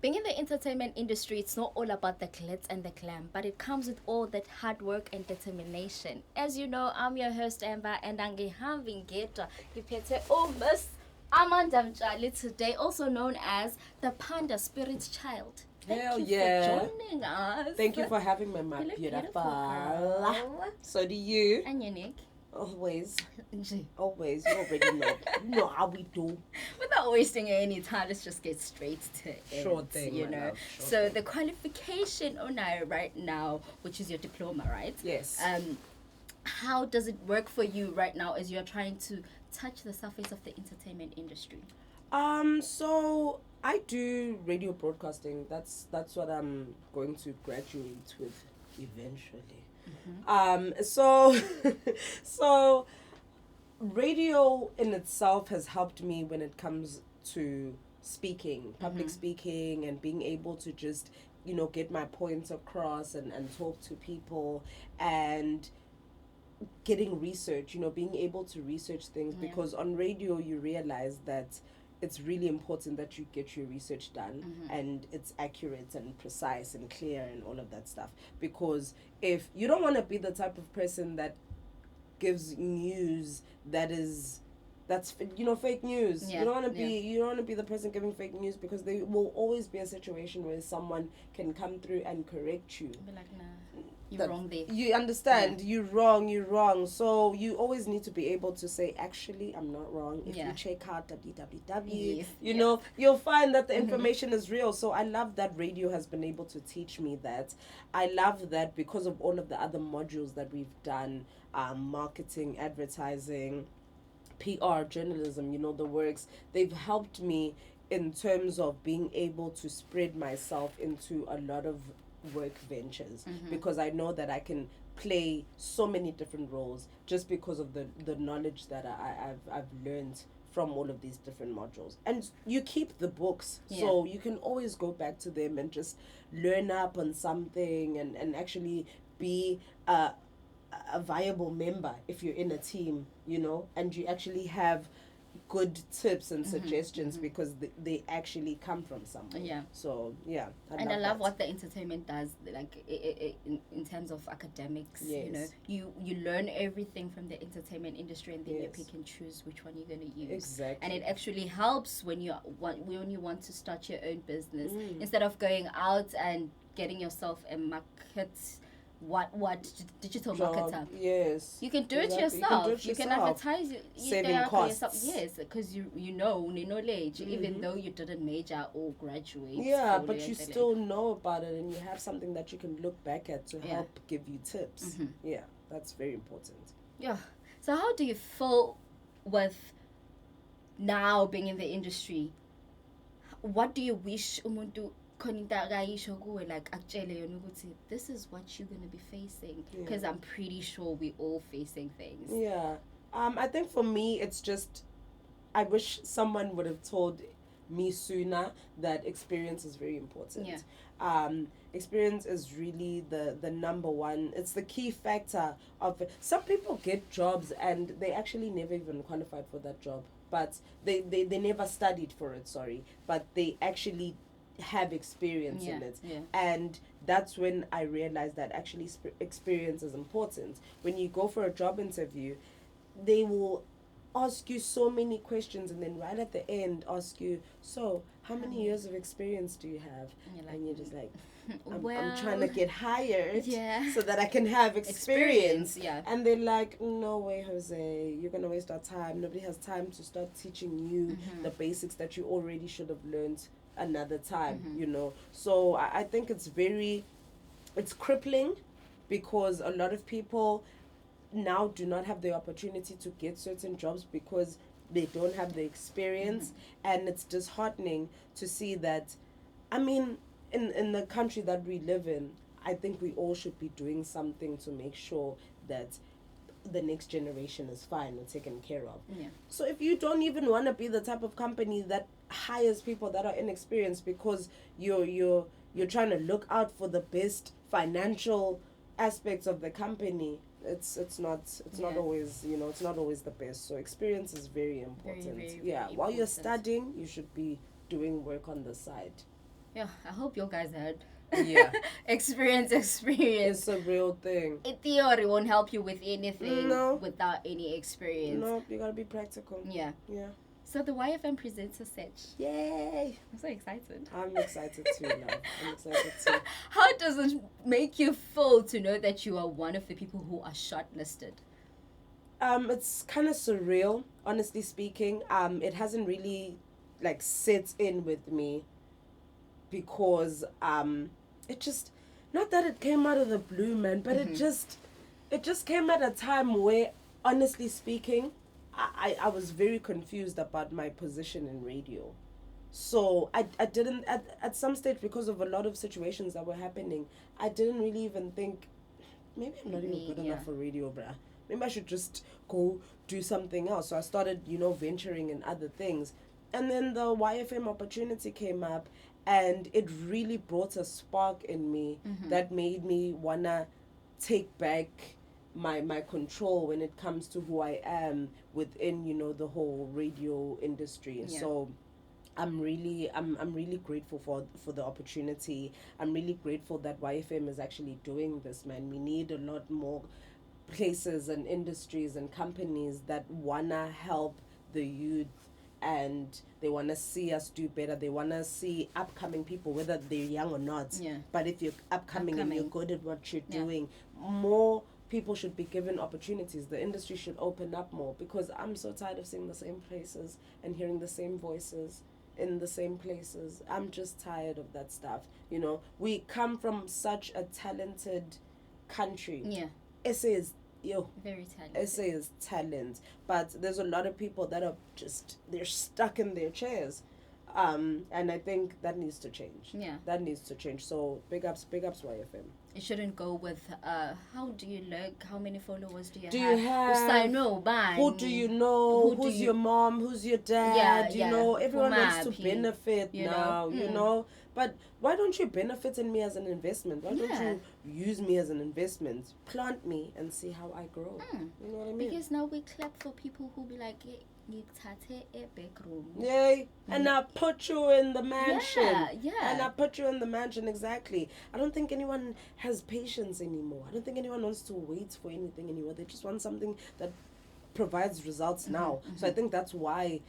Being in the entertainment industry, it's not all about the glitz and the glam, but it comes with all that hard work and determination. As you know, I'm your host Amber, and I'm Geta Miss Amanda Mtshali today, also known as the Panda Spirit Child. Hell Thank you yeah. for joining us. Thank you for having me, my You look beautiful. girl. So do you. And unique. Always. Nje. Always. You already know. You know how we do. Without wasting any time, let's just get straight to it. Sure thing, you my know. love, sure So thing. the qualification on right now, which is your diploma, right? Yes. How does it work for you right now as you're trying to touch the surface of the entertainment industry? So I do radio broadcasting. That's what I'm going to graduate with eventually. So so radio in itself has helped me when it comes to speaking, public speaking, and being able to just, get my points across and talk to people, and getting research, being able to research things, because on radio you realize that it's really important that you get your research done and it's accurate and precise and clear and all of that stuff. Because if you don't want to be the type of person that gives news that's fake news. Yeah, You don't want to be the person giving fake news, because there will always be a situation where someone can come through and correct you. Be like, nah, you're wrong there. You understand? You're wrong. So you always need to be able to say, actually, I'm not wrong. If you check out www, Yes. you'll find that the information is real. So I love that radio has been able to teach me that. I love that because of all of the other modules that we've done, marketing, advertising, PR, journalism, the works. They've helped me in terms of being able to spread myself into a lot of work ventures, because I know that I can play so many different roles just because of the knowledge that I've learned from all of these different modules. And you keep the books, so you can always go back to them and just learn up on something, and actually be a viable member if you're in a team, and you actually have good tips and suggestions, because they actually come from somewhere. Yeah. So yeah, I love what the entertainment does, like in terms of academics. Yes. You learn everything from the entertainment industry, and then you Yes. pick and choose which one you're going to use. Exactly. And it actually helps when you want to start your own business, instead of going out and getting yourself a market. What digital marketer? Yes. You can do it yourself. You can advertise it. Saving costs. Yes, because you know knowledge, even though you didn't major or graduate. Yeah, but you still know about it, and you have something that you can look back at to help give you tips. Yeah, that's very important. Yeah. So how do you feel with now being in the industry? What do you wish umuntu like actually this is what you're going to be facing, because I'm pretty sure we're all facing things. Yeah. I think for me it's just, I wish someone would have told me sooner that experience is very important. Experience is really the number one. It's the key factor of it. Some people get jobs and they actually never even qualified for that job, but they never studied for it, but they actually have experience in it. And that's when I realized that actually experience is important. When you go for a job interview, they will ask you so many questions, and then right at the end ask you, so how many years of experience do you have? And you're just like, I'm trying to get hired so that I can have experience. And they're like, no way, Jose, you're gonna waste our time. Nobody has time to start teaching you the basics that you already should have learned another time. So I think it's crippling, because a lot of people now do not have the opportunity to get certain jobs because they don't have the experience. And it's disheartening to see that. I mean, in the country that we live in, I think we all should be doing something to make sure that the next generation is fine and taken care of. So if you don't even want to be the type of company that hires people that are inexperienced because you're trying to look out for the best financial aspects of the company, it's not always, it's not always the best. So experience is very important. Very, very While important. you're studying, you should be doing work on the side. Yeah, I hope you guys had Yeah. experience. It's a real thing. In theory won't help you with anything No. without any experience. No, you gotta be practical. Yeah. Yeah. So the YFM presents a set. Yay! I'm so excited. I'm excited too, love. I'm excited too. How does it make you feel to know that you are one of the people who are shortlisted? It's kind of surreal, honestly speaking. It hasn't really like set in with me because it just, not that it came out of the blue, man, but it just came at a time where, honestly speaking, I was very confused about my position in radio. So I didn't at some stage, because of a lot of situations that were happening, I didn't really even think, maybe I'm not even good enough for radio, bruh. Maybe I should just go do something else. So I started, venturing in other things. And then the YFM opportunity came up, and it really brought a spark in me that made me wanna take back my control when it comes to who I am within, the whole radio industry. Yeah. So I'm really grateful for the opportunity. I'm really grateful that YFM is actually doing this, man. We need a lot more places and industries and companies that wanna help the youth, and they wanna see us do better. They wanna see upcoming people, whether they're young or not. Yeah. But if you're upcoming and you're good at what you're Yeah. doing, more people should be given opportunities. The industry should open up more, because I'm so tired of seeing the same places and hearing the same voices in the same places. I'm just tired of that stuff. We come from such a talented country. Yeah. SA is very talented. SA is talent, but there's a lot of people that are just, they're stuck in their chairs. And I think that needs to change. Yeah. That needs to change. So big ups YFM. It shouldn't go with how do you look, how many followers do you have? Who do you know? Who's your mom? Who's your dad? Everyone wants to benefit now, But why don't you benefit in me as an investment? Why don't you use me as an investment? Plant me and see how I grow. You know what I mean? Because now we clap for people who be like, a bedroom. Yay. And I put you in the mansion. Yeah. And I put you in the mansion, exactly. I don't think anyone has patience anymore. I don't think anyone wants to wait for anything anymore. They just want something that provides results now. So I think that's why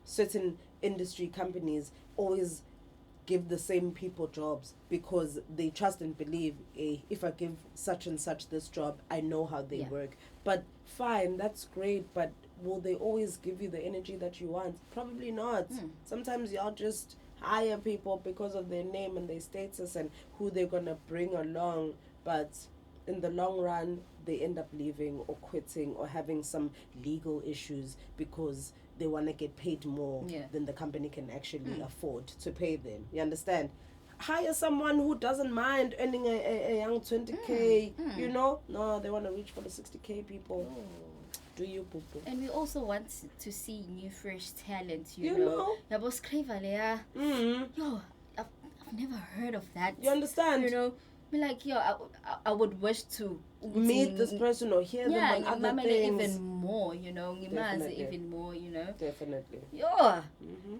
certain industry companies always give the same people jobs, because they trust and believe, if I give such and such this job, I know how they work. But fine, that's great, but will they always give you the energy that you want? Probably not. Sometimes y'all just hire people because of their name and their status and who they're gonna bring along, but in the long run they end up leaving or quitting or having some legal issues because they want to get paid more than the company can actually afford to pay them. You understand? Hire someone who doesn't mind earning a young 20K, No, they want to reach for the 60K people. Do you, poo-poo? And we also want to see new, fresh talent, you know? Yo, I've never heard of that. You understand? Be like, I would wish to meet this person or hear them on other things. even more, even more, Definitely. Yeah.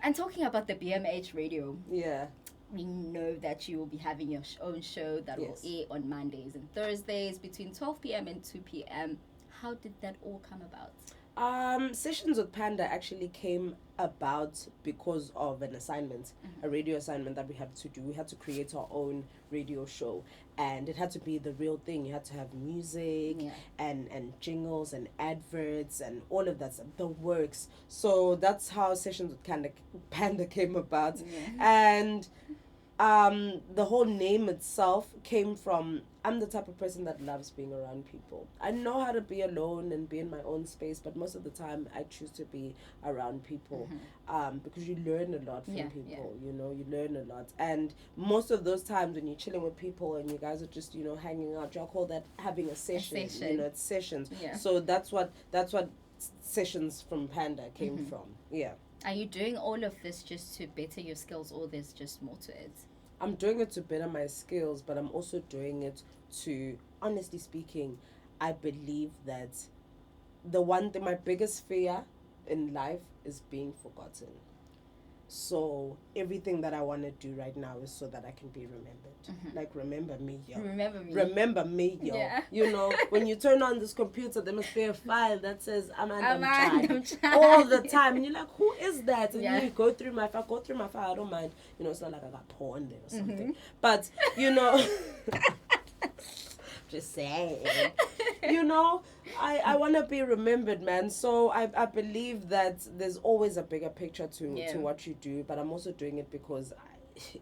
And talking about the BMH radio. Yeah. We know that you will be having your own show that will air on Mondays and Thursdays between 12 p.m. and 2 p.m. How did that all come about? Sessions with Panda actually came about because of an assignment, a radio assignment that we had to do. We had to create our own radio show, and it had to be the real thing. You had to have music and jingles and adverts and all of that stuff, the works. So that's how Sessions with Panda came about. And the whole name itself came from, I'm the type of person that loves being around people. I know how to be alone and be in my own space, but most of the time I choose to be around people, because you learn a lot from people. You learn a lot, and most of those times when you're chilling with people and you guys are just hanging out, y'all call that having a session. It's sessions. So that's what Sessions from Panda came from. Are you doing all of this just to better your skills, or there's just more to it? I'm doing it to better my skills, but I'm also doing it to, honestly speaking, I believe that my biggest fear in life is being forgotten. So everything that I want to do right now is so that I can be remembered. Like, remember me, yo. Remember me, yo. Yeah. You know, when you turn on this computer, there must be a file that says Amanda Mtshali. Mtshali all the time. And you're like, who is that? And Yeah. you go through my file, I don't mind. You know, it's not like I got porn there or something. But, you know... Just saying. You know, I want to be remembered, man. So I believe that there's always a bigger picture to what you do, but I'm also doing it because,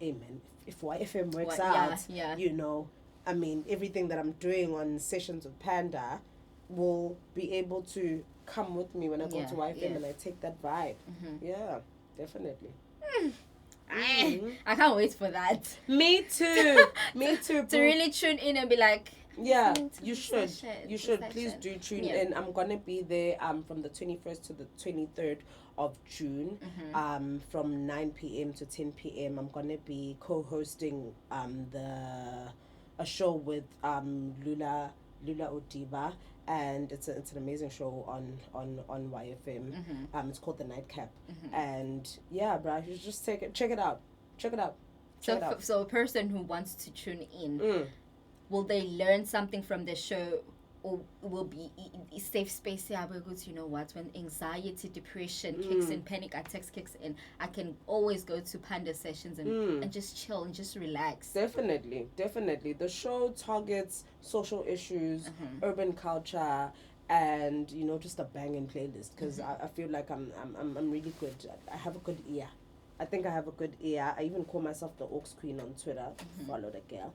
amen, if YFM works out, you know, I mean, everything that I'm doing on sessions with Panda will be able to come with me when I go to YFM and I take that vibe. Yeah, definitely. I can't wait for that. Me too. Me too. To really tune in and be like, yeah, you should. You should. Please do tune in. I'm gonna be there from the 21st to the 23rd of June, from 9 p.m. to 10 p.m. I'm gonna be co-hosting a show with Lula Odiba, and it's an amazing show on YFM. It's called The Nightcap, and yeah, bro, you should just check it out. So a person who wants to tune in. Will they learn something from the show, or will be a safe space here? Because you know what, when anxiety, depression kicks in, panic attacks kicks in, I can always go to Panda sessions and just chill and just relax. Definitely. The show targets social issues, urban culture, and you know, just a banging playlist. Because I feel like I'm really good. I have a good ear. I think I have a good ear. I even call myself the Oaks Queen on Twitter. Follow the girl.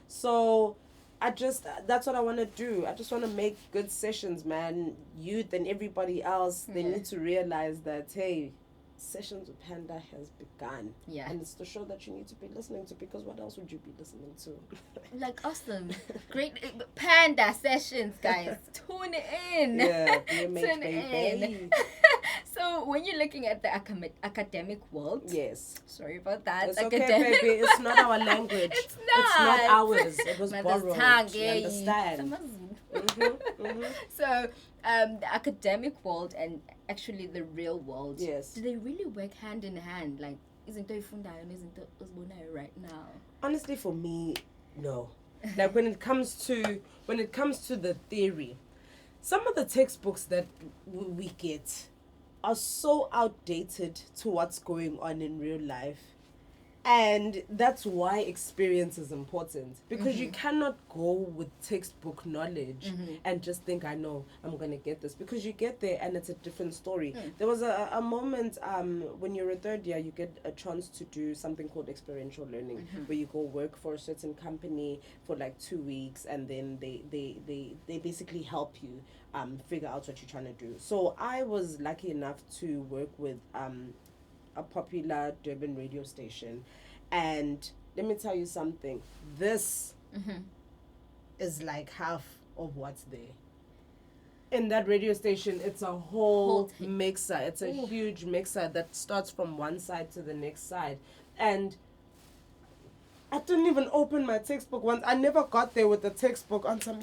So that's what I want to do. I just want to make good sessions, man. Youth and everybody else, they need to realize that, hey, Sessions with Panda has begun. Yeah. And it's the show that you need to be listening to, because what else would you be listening to? Like, awesome. Great. Panda Sessions, guys. Tune in. Yeah, BMH, baby. So, when you're looking at the academic world... Yes. Sorry about that. It's okay, baby. It's not our language. It's not. It's not ours. It was borrowed. You understand? So, the academic world and actually the real world, yes, do they really work hand in hand? Like, isn't it right now? Honestly, for me, no. Like, when it comes to the theory, some of the textbooks that we get are so outdated to what's going on in real life. And that's why experience is important, because you cannot go with textbook knowledge and just think, I know, I'm going to get this, because you get there and it's a different story. There was a moment when you're a third year, you get a chance to do something called experiential learning, where you go work for a certain company for like 2 weeks, and then they basically help you figure out what you're trying to do. So I was lucky enough to work with a popular Durban radio station, and let me tell you something, this is like half of what's there. In that radio station, it's a whole mixer. It's a huge mixer that starts from one side to the next side, and I didn't even open my textbook once. I never got there with the textbook on some,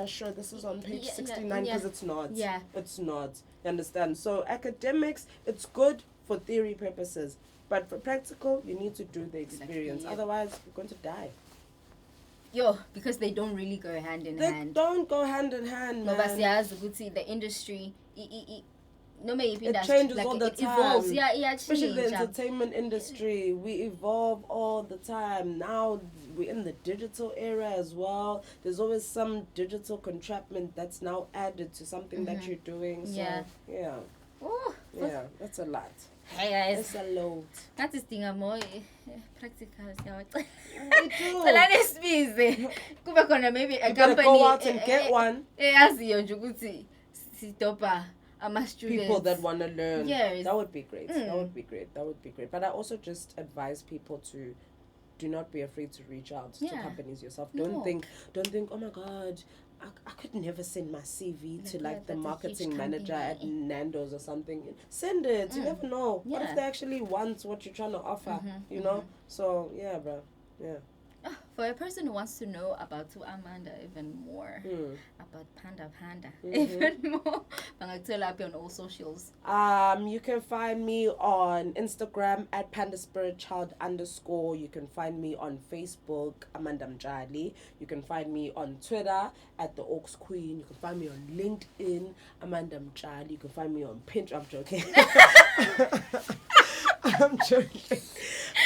sure, this is on page 69, because it's not. Yeah. It's not. You understand? So academics, it's good for theory purposes, but for practical, you need to do the experience. Otherwise, you're going to die. Because they don't really go hand in They hand. don't go hand in hand, man. The industry, it changes all the it time. evolves. Especially the entertainment industry, we evolve all the time. Now we're in the digital era as well. There's always some digital contraption that's now added to something that you're doing. So yeah, that's a lot. Hey guys, it's a load. That is thing more practical. We do. Maybe a you company go out and get one. People that want to learn. Yes. That would be great. That would be great. But I also just advise people to do not be afraid to reach out to companies yourself. Don't think, oh my God, I could never send my CV to like the marketing manager at Nando's or something. Send it. You never know. What if they actually want what you're trying to offer? You know? So yeah, bro. Yeah. For a person who wants to know about Amanda even more, about Panda, even more, bangakuthola on all socials. You can find me on Instagram at pandaspiritchild_. You can find me on Facebook, Amanda Mtshali. You can find me on Twitter at the Oaks Queen. You can find me on LinkedIn, Amanda Mtshali. You can find me on Pinterest. I'm joking.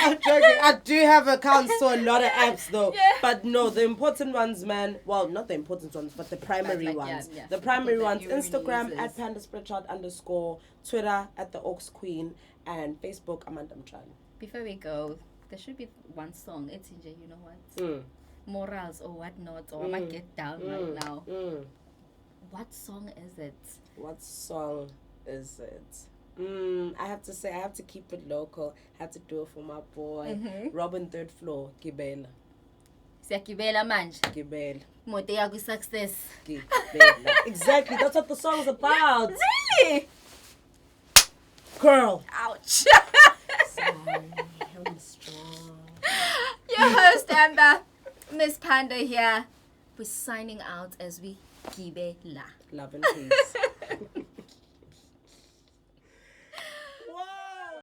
I'm joking. I do have accounts to a lot of apps though. Yeah. But no, the important ones, man. Well, not the important ones, but the primary ones. Yeah. The primary That ones. you really Instagram uses. at pandaspiritchild_. Twitter at the Oaks Queen. And Facebook, Amanda Mtshali. Before we go, there should be one song. It's in you know what? Morals or whatnot, or I might get down right now. What song is it? What song is it? I have to say, I have to keep it local. I have to do it for my boy. Robin Third Floor, Gibela. Siyagibela manje. Gibela. Mote yakho success. Gibela. Exactly, that's what the song's about. Really? Girl. Ouch. Sorry, I'm strong. Your host, Amber, Miss Panda here. We're signing out as we Gibela. Love and peace.